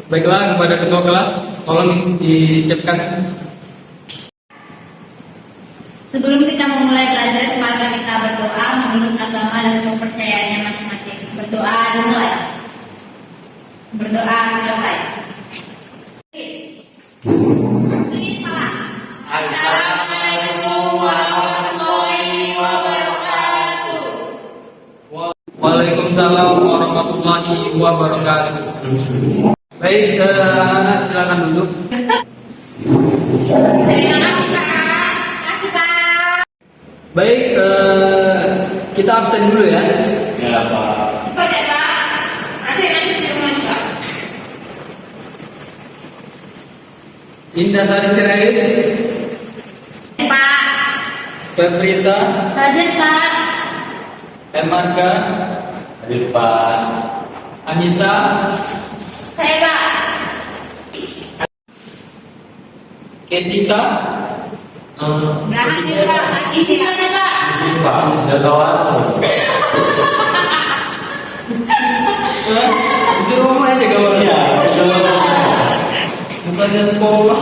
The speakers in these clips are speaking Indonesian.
Baiklah, kepada ketua kelas, tolong disiapkan. Sebelum kita memulai belajar, mari kita berdoa menurut agama dan kepercayaannya masing-masing. Berdoa dimulai. Berdoa selesai. Ini salah. Assalamualaikum warahmatullahi wabarakatuh. Waalaikumsalam warahmatullahi wabarakatuh. Baik, anak-anak silakan duduk. Terima kasih Pak. Kasih Pak. Baik, kita absen dulu ya. Ya Pak. Cepat ya Pak. Kasih nanti di rumah Pak. Indah Sari Sirait, Pak. Febrita, Hadir Pak. MRK, Hadir Pak. Anissa, Saya Pak. Kesita, Nggak hadir Pak. Isi aja Pak. Hadir Pak. Jadwal. di rumah aja kabarnya. Bukannya sekolah.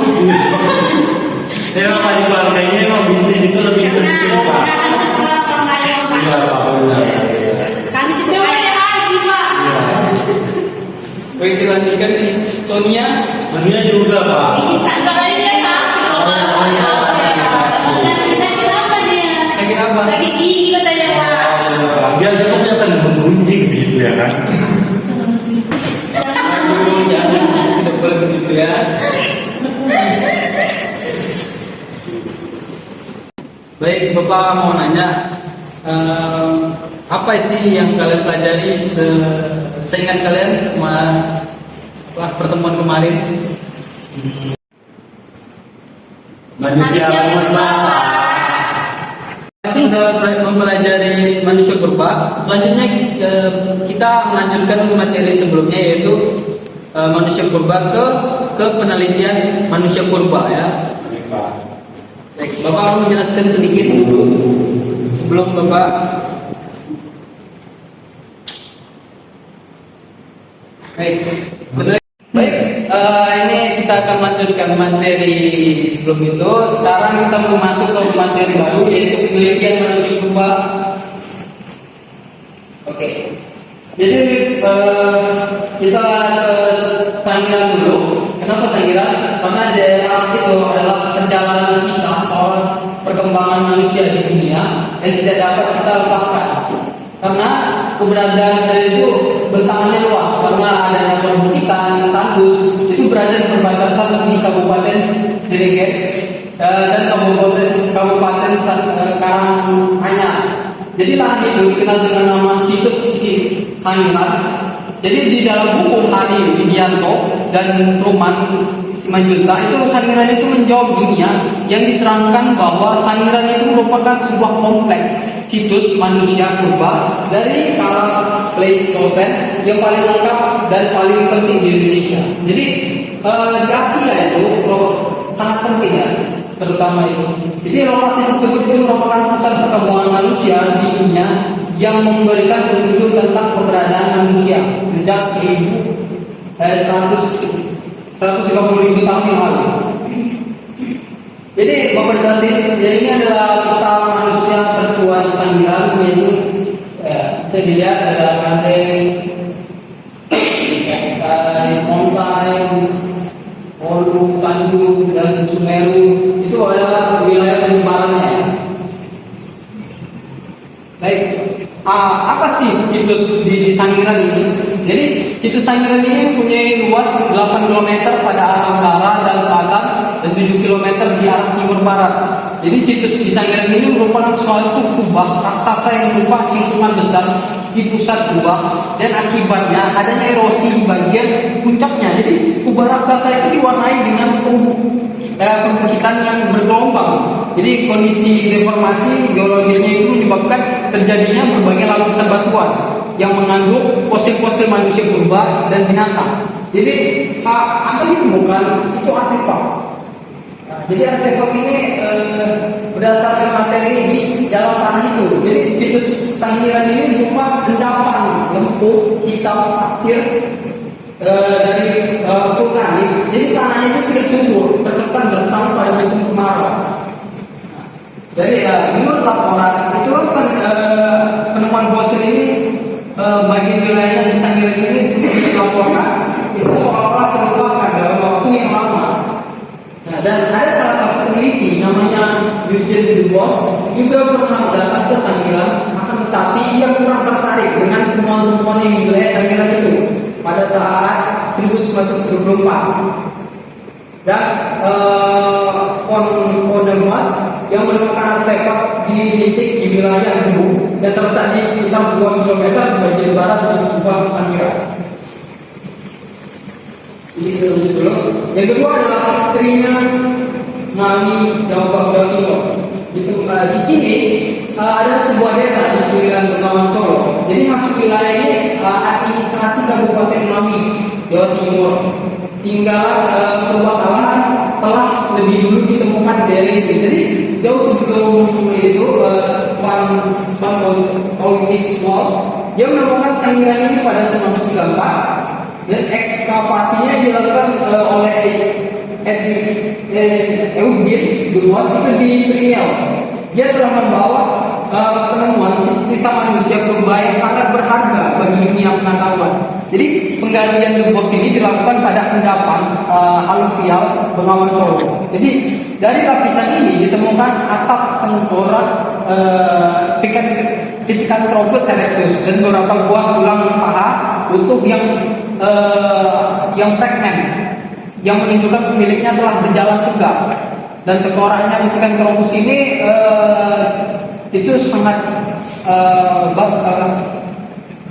Emang Hadir Pak, kayaknya emang bisnis itu lebih penting Pak. Karena bisa sekolah kalau nggak ada Pak. Iya Pak, benar. Kami juga ada haji Pak. Iya. Baik, dilanjutkan. Sonia, Dunia juga Pak. Izin Pak. Kalau dia sakit loh Pak. Sakit apa dia? sakit apa? Sakit gigi katanya Pak. Dia juga kelihatan menggunjing sih itu ya kan. Jangan, tidak boleh begitu ya. Baik, Bapak mau nanya, apa sih yang kalian pelajari seingat kalian pertemuan kemarin? Manusia purba Pak. Kita mempelajari manusia purba. Selanjutnya kita melanjutkan materi sebelumnya, yaitu manusia purba ke penelitian manusia purba ya. Hadir Pak. Baik, Bapak mau menjelaskan sedikit dulu sebelum Bapak. Baik, ini kita akan lanjutkan materi sebelum itu. Sekarang kita mau masuk ke materi baru, yaitu penelitian manusia purba. Oke, jadi kita ke Sangiran dulu. Kenapa Sangiran? Karena daerah itu adalah perjalanan kisah soal perkembangan manusia di dunia yang tidak dapat kita lepaskan. Karena keberadaan itu bentangannya luas, karena adanya perbukitan tandus itu berada di perbatasan di Kabupaten Sriget dan Kabupaten Karanganyar. Jadi lahan itu dikenal dengan nama situs Sangiran. Jadi di dalam buku Hari Widianto dan Truman Simanjuntak itu Sangiran itu menjawab dunia yang diterangkan bahwa Sangiran itu merupakan sebuah kompleks situs manusia purba dari kala Pleistocene yang paling lengkap dan paling penting di Indonesia. Jadi di Asia itu sangat penting ya, terutama itu. Jadi lokasi tersebut itu merupakan pusat perkembangan manusia di dunia yang memberikan petunjuk tentang keberadaan manusia sejak 150.000 tahun yang lalu. Jadi Bapak jelasin, ya ini adalah peta manusia tertua di Sangiran, yaitu bisa dilihat ada Kandeng, Mountain, Olu, Tanjung, dan Sumeru. Itu adalah wilayah penyebarannya. Baik, apa sih situs di Sangiran ini? Jadi situs Sangiran ini mempunyai luas 8 km pada arah utara dan selatan dan 7 km di arah timur barat. Jadi situs di Sangiran ini merupakan suatu kubah raksasa yang berupa lingkungan besar di pusat kubah dan akibatnya adanya erosi di bagian puncaknya. Jadi kubah raksasa itu diwarnai dengan perbukitan yang bergelombang. Jadi kondisi deformasi geologisnya itu menyebabkan terjadinya berbagai lapisan batuan yang mengandung fosil-fosil manusia purba dan binatang. Jadi apa ditemukan itu artefak. Jadi artefak ini berdasarkan materi di dalam tanah itu. Jadi situs Sangiran ini berupa endapan lempung hitam pasir dari vulkanik, jadi tanahnya itu tidak subur, terkesan bersam pada musim kemarau. Jadi menurut laporan itu kan penemuan fosil ini bagi wilayah yang di Sangiran ini seperti dilaporkan itu seolah-olah terlupakan dalam waktu yang lama. Nah, dan ada salah satu peneliti namanya Eugene Dubos juga pernah datang ke Sangiran, akan tetapi ia kurang tertarik dengan temuan-temuan yang di wilayah Sangiran itu pada saat 1924. Dan von Demas yang menemukan artefak di titik di wilayah Gulu dan terletak di sekitar 2 km di bagian barat di Kubah Sangiran. Ini kita lanjut dulu. Yang kedua adalah Trinya Ngami Jawa Timur. Di sini ada sebuah desa di Pilihan Bengawan Solo. Jadi masuk wilayah ini administrasi Kabupaten Ngami Jawa Timur. Tinggal perbakalan telah lebih dulu ditemukan dari itu. Jadi jauh sebelum itu Van Olympus Wall dia menemukan Sangiran ini pada 1934 dan ekskavasinya dilakukan oleh Eugene Dubos itu di Trinidad. Dia telah membawa penemuan sisa manusia purba yang sangat berharga bagi dunia pengetahuan. Jadi penggalian Dubos ini dilakukan pada endapan aluvial Bengawan Solo. Jadi dari lapisan ini ditemukan atap tengkorak Pithecanthropus erectus dan beberapa buah tulang paha utuh yang fragmen yang menunjukkan pemiliknya telah berjalan tegak. Dan tengkoraknya Pithecanthropus ini itu sangat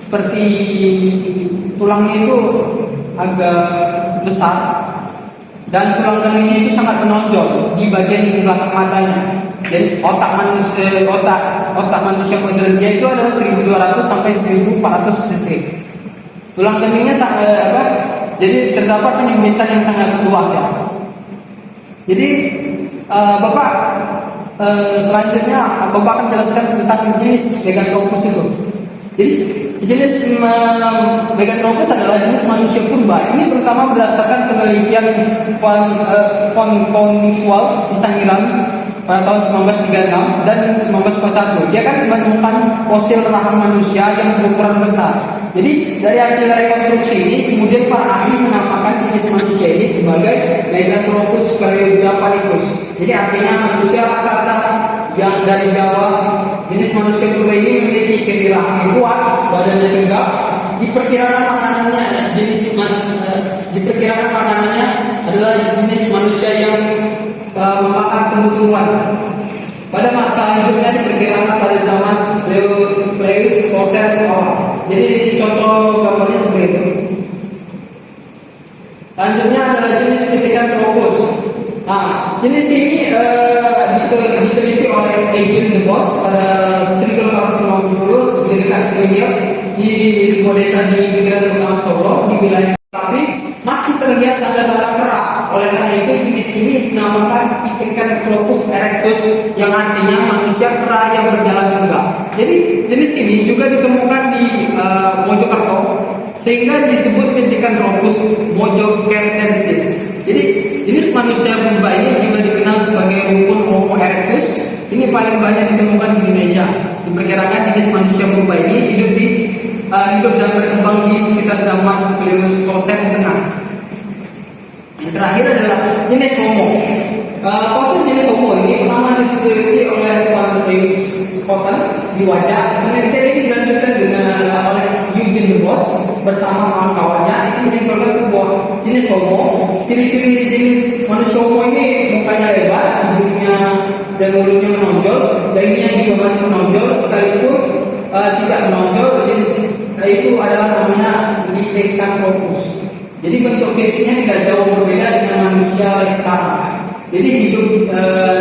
seperti tulangnya itu agak besar dan tulang keningnya itu sangat menonjol di bagian belakang matanya. Dan otak manusia modern dia itu adalah 1200 sampai 1400 cc. Tulang keningnya jadi terdapat penyempitan yang sangat luas ya. Jadi Bapak selanjutnya Bapak akan jelaskan tentang jenis Meganthropus itu. Jadi jenis Meganthropus adalah jenis manusia purba. Ini terutama berdasarkan penelitian von Koningswald di Sangiran pada tahun 1936 dan 1941. Dia kan menemukan fosil rahang manusia yang berukuran besar. Jadi dari hasil rekonstruksi ini kemudian para ahli menamakan jenis manusia ini sebagai Meganthropus paleojavanicus. Jadi artinya manusia raksasa yang dari Jawa. Jenis manusia purba ini memiliki ciri rahang yang kuat, badannya tegak. Diperkirakan makanannya adalah jenis manusia yang memakan tumbuh-tumbuhan. Pada masa hidupnya diperkirakan pada zaman Pleistocene awal. Jadi contoh gambarnya seperti itu. Lanjutnya adalah jenis Pithecanthropus. Nah, jenis ini diteliti oleh Eugene Dubos pada 1850 di dekat Trinidad di sebuah desa di pinggiran Bengawan Solo di wilayah. Tapi masih terlihat tanda-tanda kerak. Oleh karena itu jenis ini dinamakan Pithecanthropus erectus yang artinya manusia kera yang berjalan tegak. Jadi jenis ini juga ditemukan di Mojokerto sehingga disebut Pithecanthropus mojokertensis. Jadi jenis manusia purba ini juga dikenal sebagai rukun Homo erectus. Ini paling banyak ditemukan di Indonesia. Diperkirakan jenis manusia purba ini hidup dan berkembang di sekitar zaman Pleistocene tengah. Yang terakhir adalah jenis Homo. Fosil jenis Homo ini pertama diteliti oleh Van Oosthoven di wajah. Penelitian ini dilanjutkan oleh Eugene Dubos bersama kawan-kawannya. Ini menunjukkan sebuah jenis Homo. Ciri-ciri jenis manusia Homo ini mukanya lebar, hidungnya dan mulutnya menonjol, dahinya juga masih menonjol sekalipun tidak menonjol. Jenis itu adalah namanya Pithecanthropus. Jadi bentuk fisiknya tidak jauh berbeda dengan manusia yang sekarang. Jadi hidup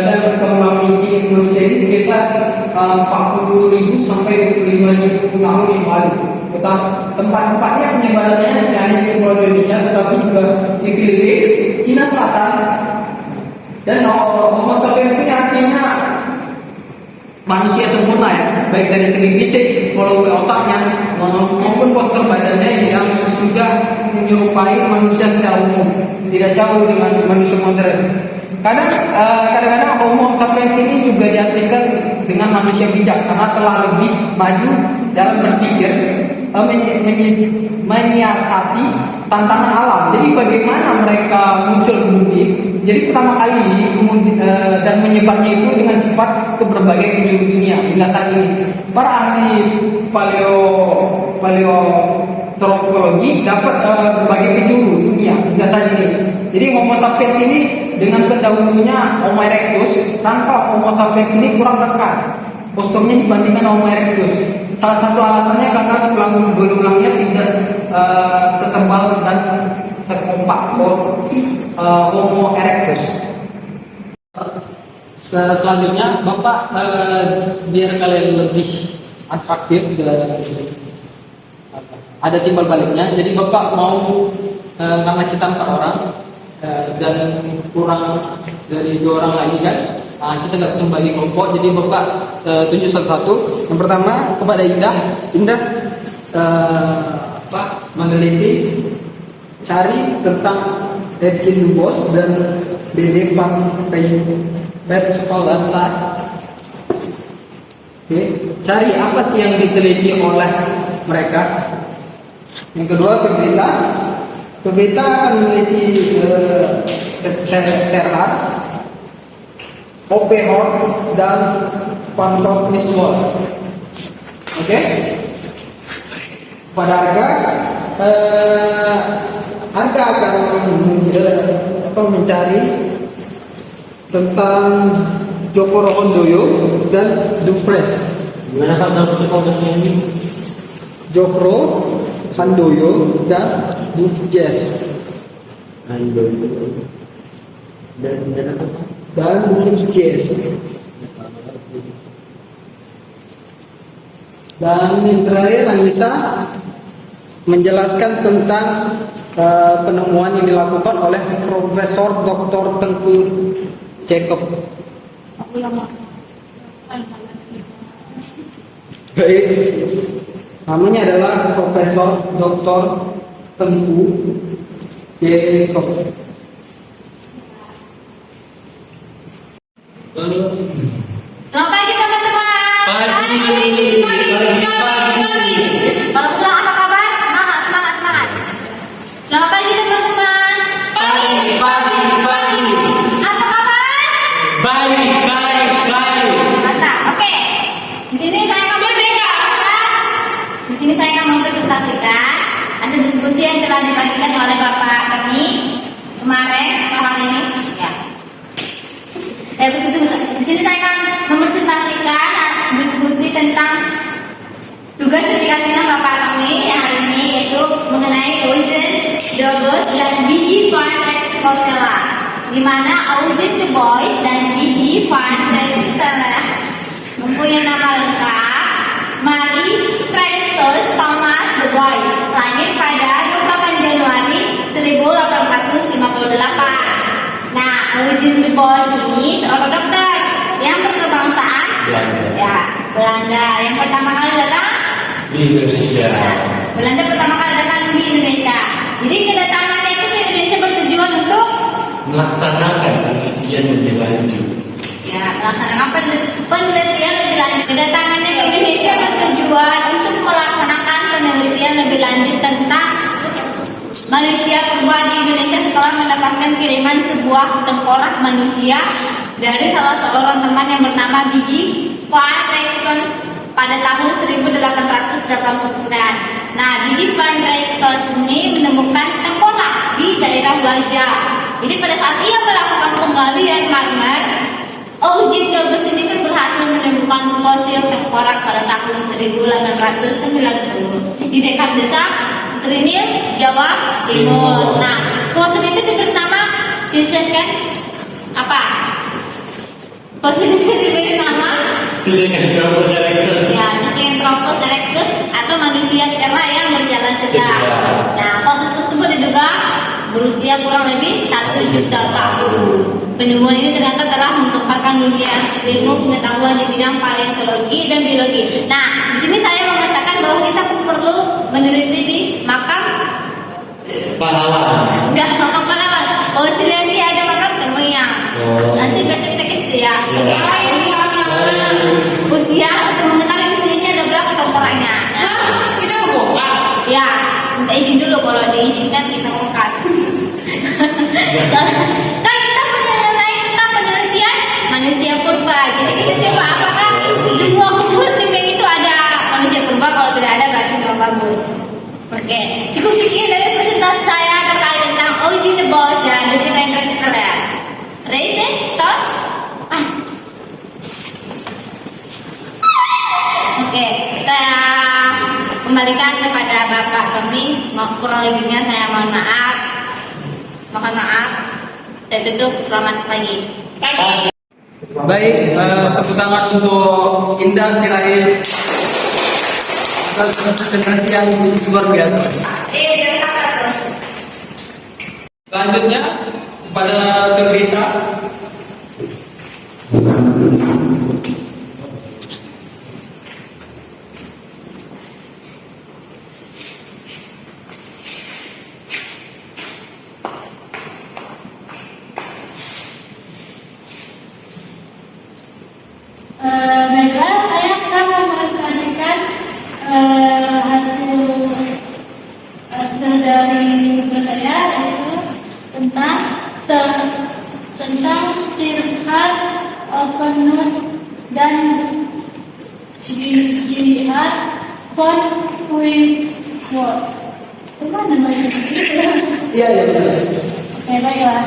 dan berkembang jenis manusia ini sekitar 40.000 sampai 25.000 tahun yang lalu. Tempat-tempatnya penyebarannya tidak hanya di Pulau Indonesia, tetapi juga di Filipina, Cina Selatan, dan Homo sapiens ini artinya manusia sempurna ya, baik dari segi fisik, volume otaknya maupun postur badannya yang sudah menyerupai manusia secara umum, tidak jauh dengan manusia modern. Kadang-kadang Homo sapiens ini juga diartikan dengan manusia bijak karena telah lebih maju dalam berpikir, menyiasati tantangan alam. Jadi bagaimana mereka muncul ke bumi? Jadi pertama kali dan menyebarnya itu dengan cepat ke berbagai penjuru dunia hingga saat ini. Para ahli paleoantropologi dapat berbagai penjuru dunia hingga saat ini. Jadi Homo sapiens ini dengan pendahulunya Homo erectus, tanpa Homo sapiens ini kurang dekat posturnya dibandingkan Homo erectus. Salah satu alasannya karena tulang belulangnya tidak setebal dan sekompak Homo erectus. Selanjutnya, Bapak biar kalian lebih atraktif ada timbal baliknya. Jadi Bapak mau karena kita 4 orang dan kurang dari 2 orang lagi kan, kita nggak bisa bagi kelompok. Jadi Bapak tunjuk satu-satu. Yang pertama kepada Indah meneliti cari tentang Ercin Dubos dan Bede Van Red Scholar. Oke, cari apa sih yang diteliti oleh mereka. Yang kedua Pebeta akan meneliti Terhad, O.P. Hort, dan Van Tot Niswol. Oke? Pada Arga akan mencari tentang Joko Rohondoyo dan Dufresne. Gimana Pak dapat ini? Jokro, Handoyo, dan Dufjes. Handoyo dan apa Pak? Dan Dufjes. Dan yang terakhir Anissa menjelaskan tentang penemuan yang dilakukan oleh Profesor Dr. Tengku Jacob. Baik, namanya adalah Profesor Dr. Tengku Jacob. Selamat pagi teman-teman. Pagi. Kalau pulang apa kabar? Semangat. Selamat pagi teman-teman. Pagi. Apa kabar? Baik. Mantap. Oke. Di sini saya akan mempresentasikan hasil diskusi yang telah dibagikan oleh Bapak kami kemarin atau hari ini. Ya. Betul. Di sini saya akan mempresentasikan diskusi tentang tugas yang dikasihkan Bapak kami yang hari ini, yaitu mengenai Eugen Dubos dan B.D. Van Reestela, di mana Eugen Dubos dan B.D. Van Reestela mempunyai nama lengkap Marie Christus Thomas Dubos, lahir pada 28 Januari 1858. Nah, Eugen Dubos ini seorang dokter yang berkebangsaan Belanda. Yang pertama kali datang Di Indonesia. Belanda pertama kali datang di Indonesia. Jadi kedatangannya itu ke Indonesia bertujuan untuk Melaksanakan penelitian lebih lanjut. melaksanakan penelitian lebih lanjut. Kedatangannya ke Indonesia bertujuan untuk melaksanakan penelitian lebih lanjut tentang manusia purba di Indonesia setelah mendapatkan kiriman sebuah tengkorak manusia dari salah seorang teman yang bernama B.D. Van Reestela pada tahun 1889. Nah, B.D. Van Reestela ini menemukan tengkorak di daerah Belajar. Jadi pada saat ia melakukan penggalian marmer, Eugen Dubos ini pun berhasil menemukan fosil tengkorak pada tahun 1890 di dekat desa Trinil, Jawa Timur. Nah, fosil itu diberi nama disebutkan apa? Fosil itu diberi nama Pithecanthropus erectus. Pithecanthropus erectus atau manusia kera yang berjalan tegak. Nah, fosil tersebut diduga berusia kurang lebih 1 juta tahun. Penemuan ini ternyata telah menggemparkan dunia ilmu pengetahuan di bidang paleontologi dan biologi. Nah, di sini saya mengatakan bahwa kita perlu meneliti di makam Pahlawan. Enggak, makam pahlawan. Oh, si Lendi ada makam temunya. Oh. Nanti besok kita kasih dia. Iya. Usia untuk mengetahui usianya ada berapa terserahnya. Kita mau bongkar. Ya, minta izin dulu, kalau diizinkan kita bongkar. Kan kita mengenai tentang penelitian manusia purba. Jadi kita coba apakah semua keseluruhan tim yang itu ada manusia purba. Kalau tidak ada berarti memang bagus. Oke, cukup sekian dari presentasi saya terkait tentang origin the boss dan dunia interstellar. Raise it, Tom. Oke, saya kembalikan kepada Bapak kami. Kurang lebihnya saya mohon maaf. Mohon maaf. Dan tutup selamat pagi. Baik, tepuk tangan untuk Indah Sirait. Presentasi yang luar biasa. Selanjutnya kepada Febrita. Baiklah, saya akan mempresentasikan hasil dari tugas saya, yaitu tentang Tirhad, Openwood, dan Jihad von Quizworth. Kemana namanya? Iya. Oke, baiklah.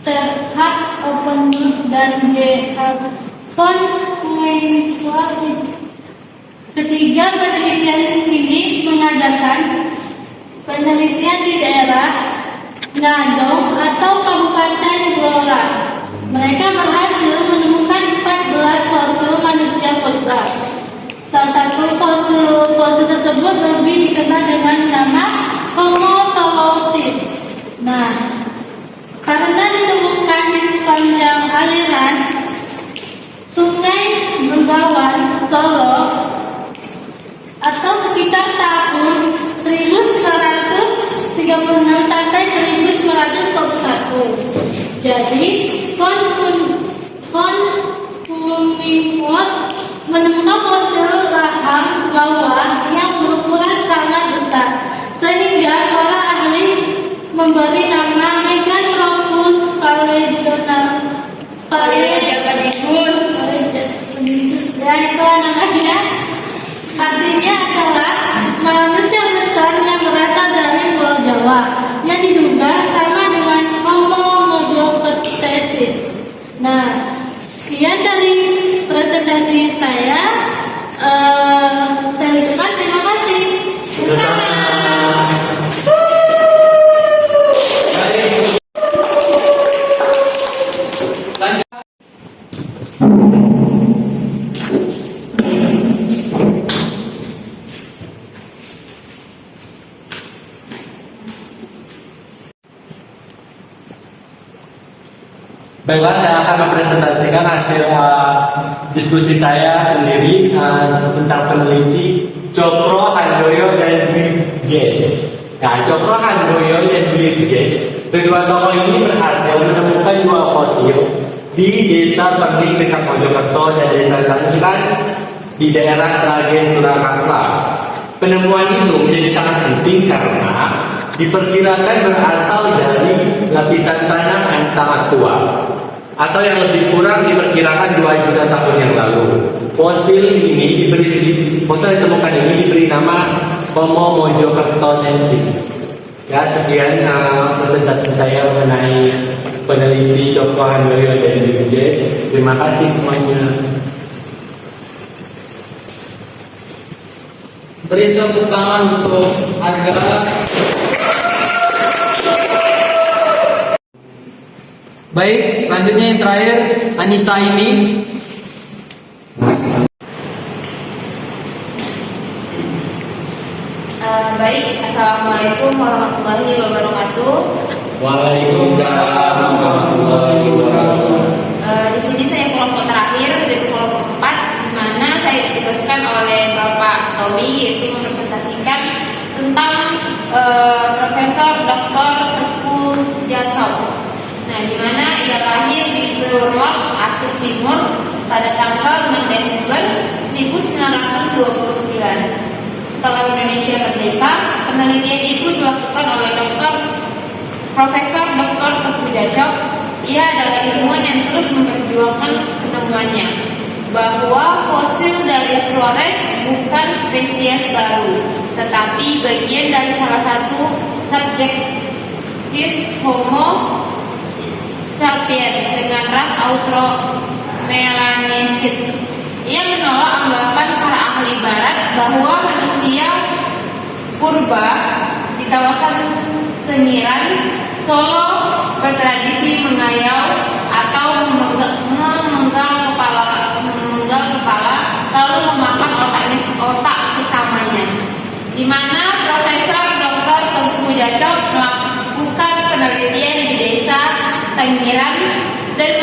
Terhad, Openwood, dan Jihad von Quizworth. Ketiga penelitian ini mengadakan penelitian di daerah Ngadong atau Kabupaten Blora. Mereka berhasil menemukan 14 fosil manusia purba. Salah satu fosil tersebut lebih dikenal dengan nama Homo solosis. Nah, karena ditemukan di sepanjang aliran Sungai Bengawan, Solo, atau sekitar tahun 1936 sampai 1941. Jadi, von Quizworth menemukan fosil rahang bawah yang berukuran sangat besar, sehingga para ahli memberi nama Meganthropus paleojapanus. Dan itu namanya artinya adalah manusia besar yang berasal dari Pulau Jawa yang diduga sama dengan Homo mojopetensis. Nah, sekian dari presentasi saya. Saya ucapkan terima kasih. Bersama. Baiklah, saya akan mempresentasikan hasil diskusi saya sendiri tentang peneliti Cokro Handoyo dan Dwi Jess. Nah, Cokro Handoyo dan Dwi Jess, kedua tokoh ini berhasil menemukan dua fosil di desa Perling dekat Mojokerto dan desa Sangiran di daerah Sragen, Surakarta. Penemuan itu menjadi sangat penting karena diperkirakan berasal dari lapisan tanah yang sangat tua, atau yang lebih kurang diperkirakan 2 juta tahun yang lalu. Fosil ditemukan ini diberi nama Homo mojokertonensis. Ya, sekian presentasi saya mengenai peneliti Cokro Handoyo dan Dwi Jess. Terima kasih semuanya. Beri tepuk tangan untuk Arga. Baik, selanjutnya yang terakhir Anissa ini. Baik, assalamualaikum warahmatullahi wabarakatuh. Waalaikumsalam warahmatullahi wabarakatuh. Di sini saya kelompok terakhir, yaitu kelompok 4, di mana saya ditugaskan oleh Bapak Tommy, yaitu mempresentasikan Profesor Dr. Teguh Jacop. Nah, di mana ia lahir di Beurlok, Aceh Timur pada tanggal 6 Desember 1929. Setelah Indonesia merdeka, penelitian itu dilakukan oleh Profesor Dr. Teguh Jacop. Ia adalah ilmuwan yang terus memperjuangkan penemuannya bahwa fosil dari Flores bukan spesies baru, tetapi bagian dari salah satu subjektif Homo sapiens dengan ras Austromelanesid. Ia menolak anggapan para ahli barat bahwa manusia purba di kawasan Semiran, Solo bertradisi mengayau atau memenggal kepala lalu memakan otak sesamanya. Di mana Profesor Dr. Teguh Jacop melakukan penelitian di desa Semiran dan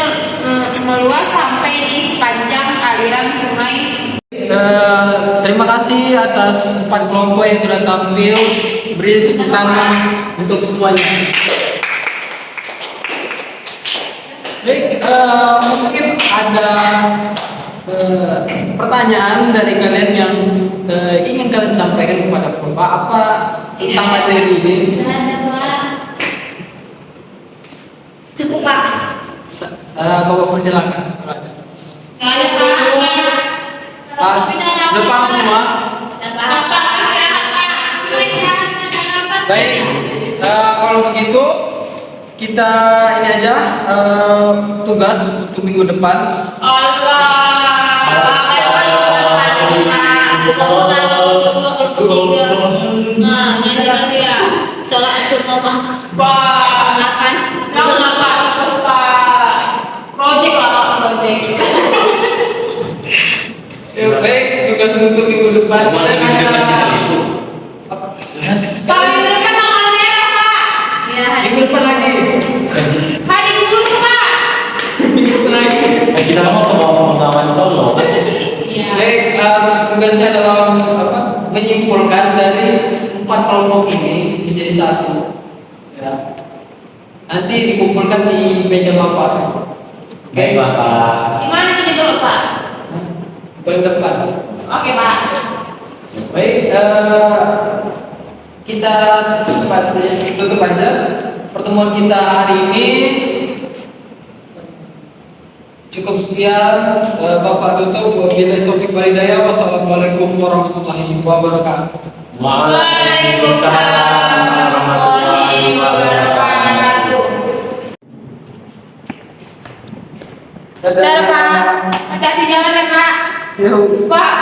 meluas sampai di sepanjang aliran sungai. Terima kasih atas 4 kelompok yang sudah tampil. Beri tepuk tangan untuk semuanya. Baik, mungkin ada pertanyaan dari kalian yang ingin kalian sampaikan kepada Bapak apa tentang materi ini? Cukup, Pak. Bapak persilakan. Kalau Pak, Pas, depan semua. Baik, kalau begitu kita ini aja tugas untuk minggu depan. Nah, nyanyi lagi ya. Soalnya untuk ngomong makan. Terus Pak. Project lah, Pak, project. Baik, tugas untuk minggu depan. Minggu depan kita libur. Pak, minggu depan tanggal merah, Pak. Iya, Minggu depan lagi. hari Guru, Pak. Minggu depan lagi. Kita mau ke Bengawan Solo. Iya. Baik, tugasnya adalah menyimpulkan dari 4 kelompok ini menjadi satu. Ya. Nanti dikumpulkan di meja Bapak. Oke, Bapak. Gimana nih dulu, Pak? Paling depan. Oke, Pak. Baik, kita tutup aja pertemuan kita hari ini. Cukup sekian, Bapak tutup. Wabillahi taufiq wal hidayah. Wassalamualaikum warahmatullahi wabarakatuh. Waalaikumsalam warahmatullahi wabarakatuh. Dadah, Pak. Hati-hati jalan ya, Pak. Yuk. Pak.